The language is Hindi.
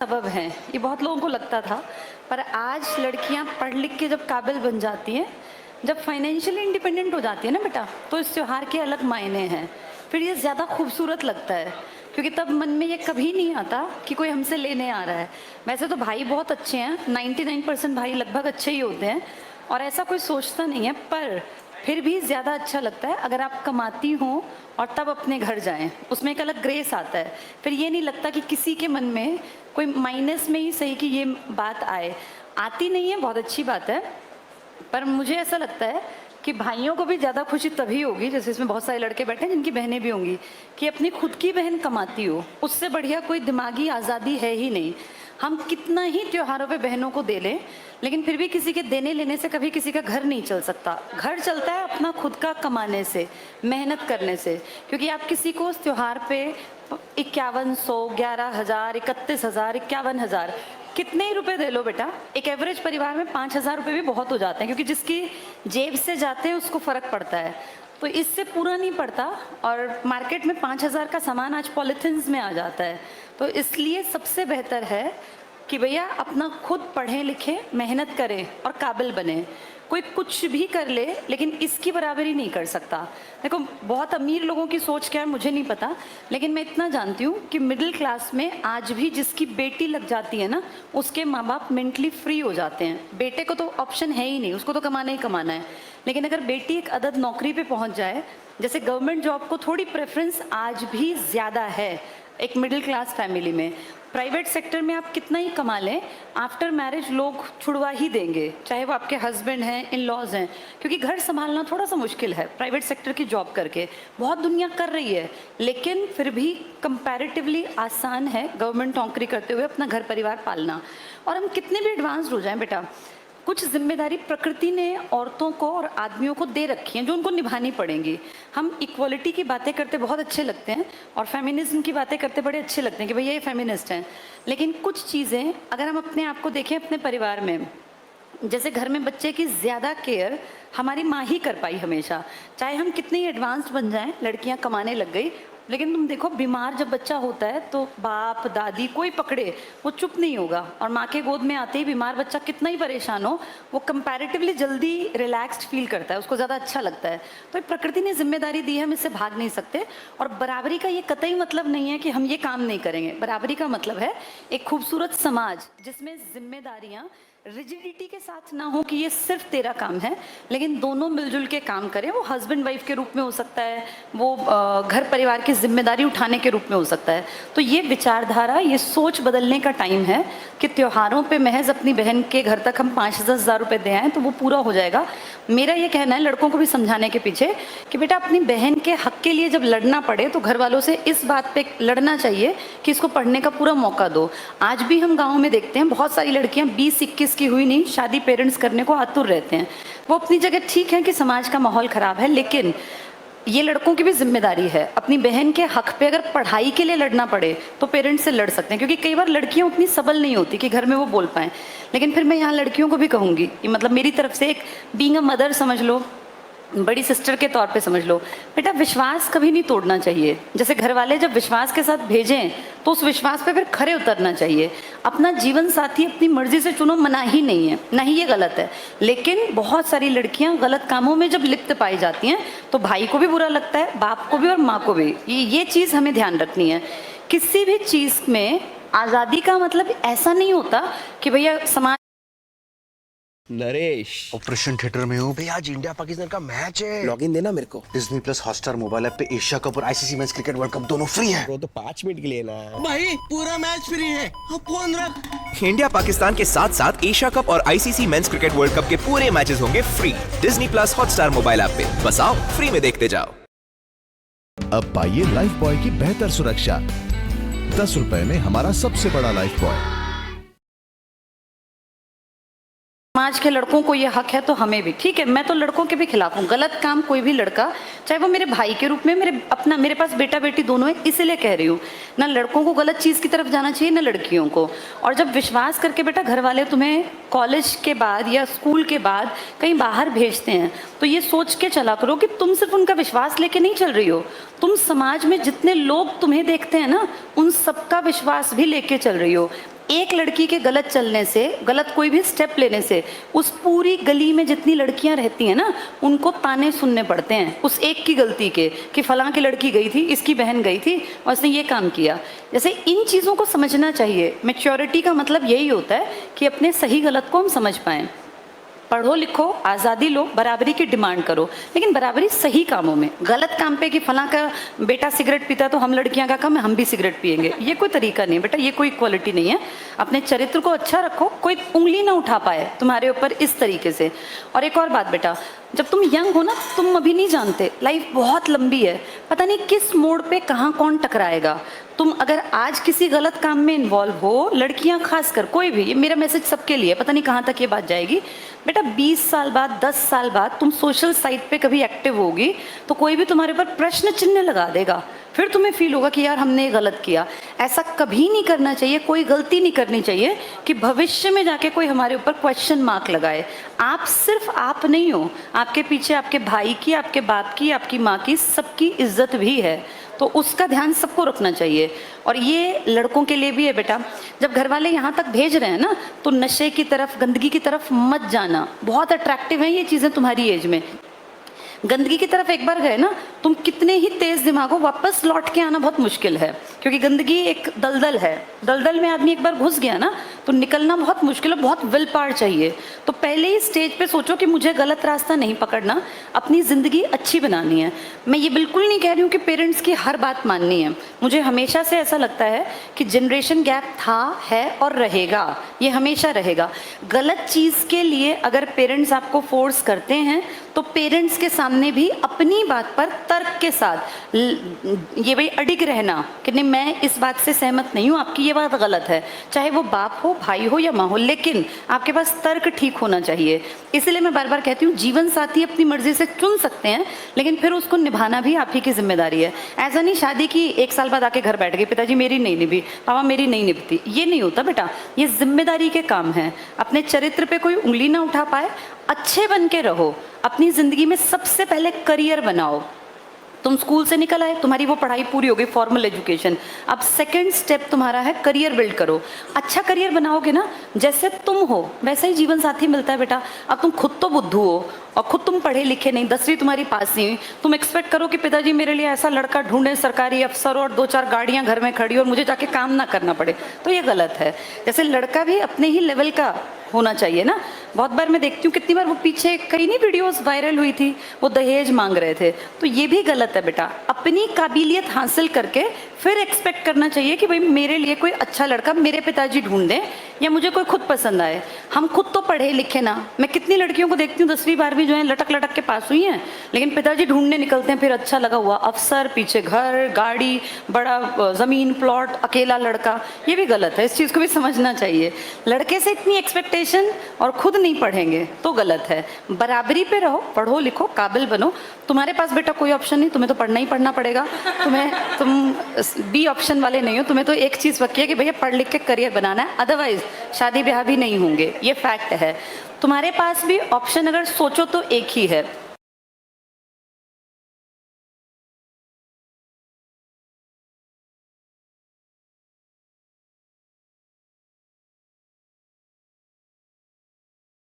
सबब हैं, ये बहुत लोगों को लगता था, पर आज लड़कियां पढ़ लिख के जब काबिल बन जाती हैं, जब फाइनेंशियली इंडिपेंडेंट हो जाती है ना बेटा, तो इस त्योहार के अलग मायने हैं। फिर ये ज़्यादा खूबसूरत लगता है, क्योंकि तब मन में ये कभी नहीं आता कि कोई हमसे लेने आ रहा है। वैसे तो भाई बहुत अच्छे हैं, 99% भाई लगभग अच्छे ही होते हैं और ऐसा कोई सोचता नहीं है, पर फिर भी ज़्यादा अच्छा लगता है अगर आप कमाती हो और तब अपने घर जाएं, उसमें एक अलग ग्रेस आता है। फिर ये नहीं लगता कि किसी के मन में कोई माइनस में ही सही कि ये बात आए, आती नहीं है, बहुत अच्छी बात है। पर मुझे ऐसा लगता है कि भाइयों को भी ज़्यादा खुशी तभी होगी, जैसे इसमें बहुत सारे लड़के बैठे हैं जिनकी बहनें भी होंगी, कि अपनी खुद की बहन कमाती हो, उससे बढ़िया कोई दिमागी आज़ादी है ही नहीं। हम कितना ही त्योहारों पे बहनों को दे लें, लेकिन फिर भी किसी के देने लेने से कभी किसी का घर नहीं चल सकता। घर चलता है अपना खुद का कमाने से, मेहनत करने से। क्योंकि आप किसी को उस त्योहार पे 5100, 11,000, 31,000, 51,000 कितने ही रुपए दे लो बेटा, एक एवरेज परिवार में 5,000 रुपये भी बहुत हो जाते हैं, क्योंकि जिसकी जेब से जाते हैं उसको फ़र्क पड़ता है। तो इससे पूरा नहीं पड़ता, और मार्केट में 5,000 का सामान आज पॉलीथिन्स में आ जाता है। तो इसलिए सबसे बेहतर है कि भैया अपना खुद पढ़ें लिखें, मेहनत करें और काबिल बने। कोई कुछ भी कर ले, लेकिन इसकी बराबरी नहीं कर सकता। देखो, बहुत अमीर लोगों की सोच क्या है मुझे नहीं पता, लेकिन मैं इतना जानती हूँ कि मिडिल क्लास में आज भी जिसकी बेटी लग जाती है ना, उसके माँ बाप मेंटली फ्री हो जाते हैं। बेटे को तो ऑप्शन है ही नहीं, उसको तो कमाना ही कमाना है। लेकिन अगर बेटी एक अदद नौकरी पे पहुँच जाए, जैसे गवर्नमेंट जॉब को थोड़ी प्रेफरेंस आज भी ज़्यादा है एक मिडिल क्लास फैमिली में। प्राइवेट सेक्टर में आप कितना ही कमा लें, आफ्टर मैरिज लोग छुड़वा ही देंगे, चाहे वो आपके हस्बैंड हैं, इन लॉज हैं, क्योंकि घर संभालना थोड़ा सा मुश्किल है प्राइवेट सेक्टर की जॉब करके। बहुत दुनिया कर रही है, लेकिन फिर भी कंपैरेटिवली आसान है गवर्नमेंट नौकरी करते हुए अपना घर परिवार पालना। और हम कितने भी एडवांस्ड हो जाएं बेटा, कुछ जिम्मेदारी प्रकृति ने औरतों को और आदमियों को दे रखी हैं जो उनको निभानी पड़ेंगी। हम इक्वलिटी की बातें करते बहुत अच्छे लगते हैं और फेमिनिज्म की बातें करते बड़े अच्छे लगते हैं कि भैया ये फेमिनिस्ट हैं, लेकिन कुछ चीज़ें अगर हम अपने आप को देखें अपने परिवार में, जैसे घर में बच्चे की ज़्यादा केयर हमारी माँ ही कर पाई हमेशा। चाहे हम कितने ही एडवांस्ड बन जाएं, लड़कियां कमाने लग गई, लेकिन तुम देखो बीमार जब बच्चा होता है तो बाप दादी कोई पकड़े वो चुप नहीं होगा, और माँ के गोद में आते ही बीमार बच्चा कितना ही परेशान हो, वो कंपैरेटिवली जल्दी रिलैक्स्ड फील करता है, उसको ज़्यादा अच्छा लगता है। तो प्रकृति ने जिम्मेदारी दी है, हम इससे भाग नहीं सकते। और बराबरी का ये कतई मतलब नहीं है कि हम ये काम नहीं करेंगे। बराबरी का मतलब है एक खूबसूरत समाज जिसमें जिम्मेदारियाँ रिजिडिटी के साथ ना हो कि ये सिर्फ तेरा काम है, लेकिन दोनों मिलजुल के काम करें। वो हस्बैंड वाइफ के रूप में हो सकता है, वो घर परिवार की जिम्मेदारी उठाने के रूप में हो सकता है। तो ये विचारधारा, ये सोच बदलने का टाइम है कि त्योहारों पे महज अपनी बहन के घर तक हम 5-10 हज़ार रुपये दे आएँ तो वो पूरा हो जाएगा। मेरा ये कहना है लड़कों को भी समझाने के पीछे कि बेटा अपनी बहन के हक के लिए जब लड़ना पड़े तो घर वालों से इस बात पे लड़ना चाहिए कि इसको पढ़ने का पूरा मौका दो। आज भी हम गाँव में देखते हैं बहुत सारी लड़कियाँ 20-21 की हुई नहीं, शादी पेरेंट्स करने को आतुर रहते हैं। वो अपनी जगह ठीक है कि समाज का माहौल खराब है, लेकिन ये लड़कों की भी जिम्मेदारी है। अपनी बहन के हक पे अगर पढ़ाई के लिए लड़ना पड़े तो पेरेंट्स से लड़ सकते हैं, क्योंकि कई बार लड़कियां उतनी सबल नहीं होती कि घर में वो बोल पाएं। लेकिन फिर मैं यहाँ लड़कियों को भी कहूँगी, मतलब मेरी तरफ से एक बीइंग अ मदर समझ लो, बड़ी सिस्टर के तौर पे समझ लो, बेटा विश्वास कभी नहीं तोड़ना चाहिए। जैसे घर वाले जब विश्वास के साथ भेजें तो उस विश्वास पे फिर खरे उतरना चाहिए। अपना जीवन साथी अपनी मर्जी से चुनो, मना ही नहीं है, ना ही ये गलत है। लेकिन बहुत सारी लड़कियां गलत कामों में जब लिप्त पाई जाती हैं तो भाई को भी बुरा लगता है, बाप को भी और माँ को भी। ये चीज़ हमें ध्यान रखनी है। किसी भी चीज़ में आज़ादी का मतलब ऐसा नहीं होता कि भैया समाज। नरेश, ऑपरेशन थिएटर में हूँ। भैया आज इंडिया पाकिस्तान का मैच है। लॉगिन देना मेरे को। Disney plus Hotstar mobile app पे एशिया कप और ICC men's cricket world cup दोनों फ्री है। वो तो 5 मिनट के लिए ना भाई, पूरा मैच फ्री है। फोन रख। इंडिया पाकिस्तान के साथ साथ एशिया कप और ICC men's cricket world cup के पूरे मैचेस होंगे free Disney plus Hotstar mobile app पे। बस आओ, फ्री में देखते जाओ। अब पाइए लाइफ बॉय की बेहतर सुरक्षा। 10 रुपए में हमारा सबसे बड़ा लाइफ बॉय। समाज के लड़कों को ये हक है तो हमें भी। ठीक है, मैं तो लड़कों के भी खिलाफ हूँ। गलत काम कोई भी लड़का, चाहे वो मेरे भाई के रूप में, मेरे पास बेटा बेटी दोनों है, इसलिए कह रही हूँ, ना लड़कों को गलत चीज़ की तरफ जाना चाहिए ना लड़कियों को। और जब विश्वास करके बेटा घर वाले तुम्हें कॉलेज के बाद या स्कूल के बाद कहीं बाहर भेजते हैं तो ये सोच के चला करो कि तुम सिर्फ उनका विश्वास लेके नहीं चल रही हो, तुम समाज में जितने लोग तुम्हें देखते हैं ना उन सबका विश्वास भी लेके चल रही हो। एक लड़की के गलत चलने से, गलत कोई भी स्टेप लेने से उस पूरी गली में जितनी लड़कियां रहती हैं ना, उनको ताने सुनने पड़ते हैं उस एक की गलती के, कि फलां की लड़की गई थी, इसकी बहन गई थी और उसने ये काम किया। जैसे इन चीज़ों को समझना चाहिए। मैच्योरिटी का मतलब यही होता है कि अपने सही गलत को हम समझ पाएँ। पढ़ो लिखो, आज़ादी लो, बराबरी की डिमांड करो, लेकिन बराबरी सही कामों में। गलत काम पे कि फलां का बेटा सिगरेट पीता है तो हम लड़कियां का कम है, हम भी सिगरेट पिएंगे, ये कोई तरीका नहीं है बेटा, ये कोई इक्वालिटी नहीं है। अपने चरित्र को अच्छा रखो, कोई उंगली ना उठा पाए तुम्हारे ऊपर इस तरीके से। और एक और बात बेटा, जब तुम यंग हो ना, तुम अभी नहीं जानते, लाइफ बहुत लंबी है, पता नहीं किस मोड़ पे कहाँ कौन टकराएगा। तुम अगर आज किसी गलत काम में इन्वॉल्व हो, लड़कियां खासकर, कोई भी, ये मेरा मैसेज सबके लिए, पता नहीं कहाँ तक ये बात जाएगी बेटा, 20 साल बाद, 10 साल बाद तुम सोशल साइट पे कभी एक्टिव होगी तो कोई भी तुम्हारे ऊपर प्रश्न चिन्ह लगा देगा, फिर तुम्हें फील होगा कि यार हमने ये गलत किया। ऐसा कभी नहीं करना चाहिए, कोई गलती नहीं करनी चाहिए कि भविष्य में जाके कोई हमारे ऊपर क्वेश्चन मार्क लगाए। आप सिर्फ आप नहीं हो, आपके पीछे आपके भाई की, आपके बाप की, आपकी माँ की, सबकी इज्जत भी है, तो उसका ध्यान सबको रखना चाहिए। और ये लड़कों के लिए भी है बेटा, जब घर वाले यहाँ तक भेज रहे हैं ना, तो नशे की तरफ, गंदगी की तरफ मत जाना। बहुत अट्रैक्टिव हैं ये चीज़ें तुम्हारी एज में। गंदगी की तरफ एक बार गए ना, तुम कितने ही तेज दिमाग हो, वापस लौट के आना बहुत मुश्किल है, क्योंकि गंदगी एक दलदल है। दलदल में आदमी एक बार घुस गया ना तो निकलना बहुत मुश्किल है, बहुत विल पावर चाहिए। तो पहले ही स्टेज पे सोचो कि मुझे गलत रास्ता नहीं पकड़ना, अपनी ज़िंदगी अच्छी बनानी है। मैं ये बिल्कुल नहीं कह रही हूँ कि पेरेंट्स की हर बात माननी है। मुझे हमेशा से ऐसा लगता है कि जनरेशन गैप था, है और रहेगा, ये हमेशा रहेगा। गलत चीज़ के लिए अगर पेरेंट्स आपको फोर्स करते हैं तो पेरेंट्स के सामने भी अपनी बात पर तर्क के साथ ये भाई अडिग रहना कि नहीं, मैं इस बात से सहमत नहीं हूँ, आपकी ये बात गलत है, चाहे वो बाप हो, भाई हो या माँ हो, लेकिन आपके पास तर्क ठीक होना चाहिए। इसलिए मैं बार बार कहती हूँ, जीवन साथी अपनी मर्जी से चुन सकते हैं, लेकिन फिर उसको निभाना भी आप ही की जिम्मेदारी है। ऐसा नहीं शादी की 1 साल बाद आके घर बैठ गए, पिताजी मेरी नहीं निभी, पापा मेरी नहीं निभती, ये नहीं होता बेटा। ये जिम्मेदारी के काम है। अपने चरित्र पे कोई उंगली ना उठा पाए, अच्छे बन के रहो। अपनी ज़िंदगी में सबसे पहले करियर बनाओ। तुम स्कूल से निकल आए, तुम्हारी वो पढ़ाई पूरी हो गई, फॉर्मल एजुकेशन, अब सेकंड स्टेप तुम्हारा है करियर बिल्ड करो। अच्छा करियर बनाओगे ना, जैसे तुम हो वैसा ही जीवन साथी मिलता है बेटा। अब तुम खुद तो बुद्धू हो और खुद तुम पढ़े लिखे नहीं, 10वीं तुम्हारी पास नहीं हुई, तुम एक्सपेक्ट करो कि पिताजी मेरे लिए ऐसा लड़का ढूंढे, सरकारी अफसर और 2-4 गाड़ियां घर में खड़ी और मुझे जाके काम ना करना पड़े, तो ये गलत है। जैसे लड़का भी अपने ही लेवल का होना चाहिए ना। बहुत बार मैं देखती हूँ, कितनी बार वो पीछे कई नहीं वीडियोस वायरल हुई थी, वो दहेज मांग रहे थे, तो ये भी गलत है बेटा। अपनी काबिलियत हासिल करके फिर एक्सपेक्ट करना चाहिए कि भाई मेरे लिए कोई अच्छा लड़का मेरे पिताजी ढूंढ दें या मुझे कोई खुद पसंद आए। हम खुद तो पढ़े लिखे ना, मैं कितनी लड़कियों को देखती हूँ 10वीं 12वीं जो है लटक लटक के पास हुई हैं, लेकिन पिताजी ढूंढने निकलते हैं, फिर अच्छा लगा हुआ अफसर, पीछे घर, गाड़ी, बड़ा ज़मीन, प्लॉट, अकेला लड़का, ये भी गलत है। इस चीज़ को भी समझना चाहिए। लड़के से इतनी एक्सपेक्टेशन और खुद नहीं पढ़ेंगे तो गलत है। बराबरी पे रहो, पढ़ो लिखो, काबिल बनो। तुम्हारे पास बेटा कोई ऑप्शन नहीं, तुम्हें तो पढ़ना ही पढ़ना पड़ेगा। तुम बी ऑप्शन वाले नहीं हो, तुम्हें तो एक चीज़ पक्की है कि भैया पढ़ लिख के करियर बनाना है, अदरवाइज शादी ब्याह भी नहीं होंगे, ये फैक्ट है। तुम्हारे पास भी ऑप्शन अगर सोचो तो एक ही है,